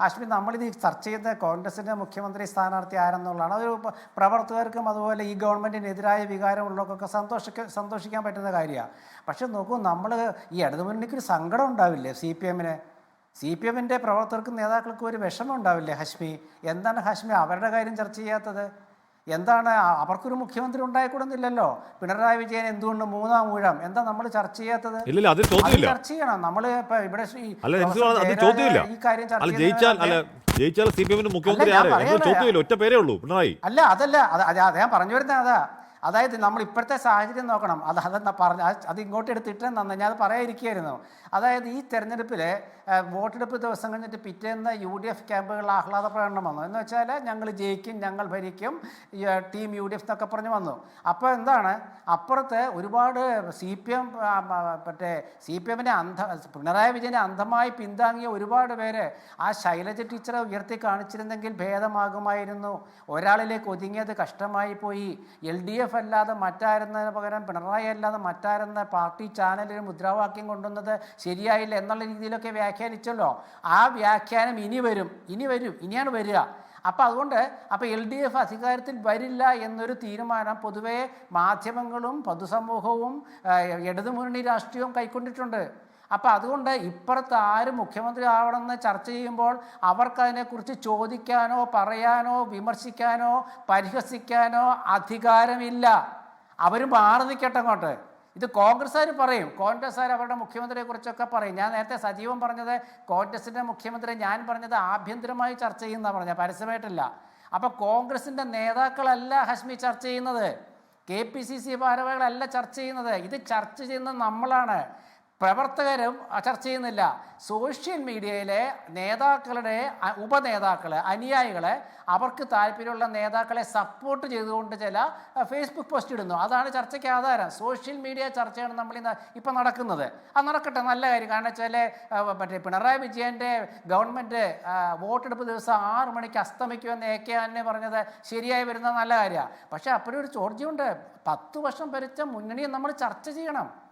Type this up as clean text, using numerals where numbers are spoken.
ഹാഷ്മി, നമ്മളിത് ചർച്ച ചെയ്ത കോൺഗ്രസിൻ്റെ മുഖ്യമന്ത്രി സ്ഥാനാർത്ഥി ആരെന്നുള്ളതാണ്. അതൊരു പ്രവർത്തകർക്കും അതുപോലെ ഈ ഗവൺമെൻറ്റിനെതിരായ വികാരമുള്ളവർക്കൊക്കെ സന്തോഷിക്കാൻ പറ്റുന്ന കാര്യമാണ്. പക്ഷെ നോക്കൂ, നമ്മൾ ഈ ഇടതുമുന്നണിക്കൊരു സങ്കടം ഉണ്ടാവില്ലേ? സി പി എമ്മിൻ്റെ പ്രവർത്തകർക്കും നേതാക്കൾക്കും ഒരു വിഷമം ഉണ്ടാവില്ലേ ഹാഷ്മി? എന്താണ് ഹാഷ്മി അവരുടെ കാര്യം ചർച്ച ചെയ്യാത്തത്? എന്താണ് അവർക്കൊരു മുഖ്യമന്ത്രി ഉണ്ടായിക്കൂടുന്നില്ലല്ലോ? പിണറായി വിജയൻ എന്തുകൊണ്ട് മൂന്നാം ഊഴം എന്താ നമ്മൾ ചർച്ച ചെയ്യാത്തത്? അത് ചർച്ച ചെയ്യണം. നമ്മൾ ഇപ്പൊ ഇവിടെ ഈ കാര്യം ജയിച്ചാൽ സി പി എമ്മിന്റെ മുഖ്യമന്ത്രി ഒറ്റ പേരേ ഉള്ളൂ, പിണറായി. അല്ല, അതല്ല, അത് ഞാൻ പറഞ്ഞു വരുന്നത് അതാ. അതായത് നമ്മൾ ഇപ്പോഴത്തെ സാഹചര്യം നോക്കണം. അതെന്നാ പറഞ്ഞ അത് ഇങ്ങോട്ട് എടുത്തിട്ട് നന്നായി ഞാൻ അത് പറയാതിരിക്കുകയായിരുന്നു. അതായത് ഈ തെരഞ്ഞെടുപ്പിൽ വോട്ടെടുപ്പ് ദിവസം കഴിഞ്ഞിട്ട് പിറ്റേന്ന് UDF ക്യാമ്പുകളിൽ ആഹ്ലാദ പ്രകടനം വന്നു. എന്ന് വെച്ചാൽ ഞങ്ങൾ ജയിക്കും, ഞങ്ങൾ ഭരിക്കും, ടീം UDF എന്നൊക്കെ പറഞ്ഞു വന്നു. അപ്പോൾ എന്താണ്, അപ്പുറത്ത് ഒരുപാട് സി പി എമ്മിനെ പിണറായി വിജയനെ അന്ധമായി പിന്താങ്ങിയ ഒരുപാട് പേര് ആ ശൈലജ ടീച്ചറെ ഉയർത്തി കാണിച്ചിരുന്നെങ്കിൽ ഭേദമാകുമായിരുന്നു. ഒരാളിലേക്ക് ഒതുങ്ങിയത് കഷ്ടമായി പോയി. LDF അല്ലാതെ മറ്റായിരുന്നതിന് പകരം പിണറായി അല്ലാതെ മറ്റായിരുന്ന പാർട്ടി ചാനലിൽ മുദ്രാവാക്യം കൊണ്ടുവന്നത് ശരിയായില്ല എന്നുള്ള രീതിയിലൊക്കെ വ്യാഖ്യാനിച്ചല്ലോ. ആ വ്യാഖ്യാനം ഇനിയാണ് വരിക. അപ്പോൾ അതുകൊണ്ട് LDF അധികാരത്തിൽ വരില്ല എന്നൊരു തീരുമാനം പൊതുവേ മാധ്യമങ്ങളും പൊതുസമൂഹവും ഇടതുമുന്നണി രാഷ്ട്രീയവും കൈക്കൊണ്ടിട്ടുണ്ട്. അപ്പോൾ അതുകൊണ്ട് ഇപ്പുറത്ത് ആര് മുഖ്യമന്ത്രി ആവണമെന്ന് ചർച്ച ചെയ്യുമ്പോൾ അവർക്കതിനെക്കുറിച്ച് ചോദിക്കാനോ പറയാനോ വിമർശിക്കാനോ പരിഹസിക്കാനോ അധികാരമില്ല. അവർ മാറി നിൽക്കട്ടെ അങ്ങോട്ട്. ഇത് കോൺഗ്രസ്സുകാർ പറയും, കോൺഗ്രസ്സുകാർ അവരുടെ മുഖ്യമന്ത്രിയെക്കുറിച്ചൊക്കെ പറയും. ഞാൻ നേരത്തെ സജീവൻ പറഞ്ഞത് കോൺഗ്രസിൻ്റെ മുഖ്യമന്ത്രി, ഞാൻ പറഞ്ഞത് ആഭ്യന്തരമായി ചർച്ച ചെയ്യുന്ന പറഞ്ഞത്, പരസ്യമായിട്ടില്ല. അപ്പോൾ കോൺഗ്രസിൻ്റെ നേതാക്കളല്ല ഹാഷ്മി ചർച്ച ചെയ്യുന്നത്, KPCC ഭാരവാഹികളല്ല ചർച്ച ചെയ്യുന്നത്. ഇത് ചർച്ച ചെയ്യുന്നത് നമ്മളാണ്. പ്രവർത്തകരും ചർച്ച ചെയ്യുന്നില്ല. സോഷ്യൽ മീഡിയയിലെ നേതാക്കളുടെ ഉപനേതാക്കൾ, അനുയായികളെ, അവർക്ക് താല്പര്യമുള്ള നേതാക്കളെ സപ്പോർട്ട് ചെയ്തുകൊണ്ട് ചില ഫേസ്ബുക്ക് പോസ്റ്റ് ഇടുന്നു. അതാണ് ചർച്ചയ്ക്ക് ആധാരം. സോഷ്യൽ മീഡിയ ചർച്ചയാണ് നമ്മളിന്ന് ഇപ്പം നടക്കുന്നത്. അത് നടക്കട്ടെ, നല്ല കാര്യം. കാരണം വെച്ചാൽ പിണറായി വിജയൻ്റെ ഗവൺമെൻറ് വോട്ടെടുപ്പ് ദിവസം 6 മണിക്ക് അസ്തമിക്കുമെന്ന് AK ആന്റണി പറഞ്ഞത് ശരിയായി വരുന്ന നല്ല കാര്യമാണ്. പക്ഷേ അപ്പോഴൊരു ചോദ്യമുണ്ട്, 10 വർഷം ഭരിച്ച മുന്നണിയെ നമ്മൾ ചർച്ച ചെയ്യണം.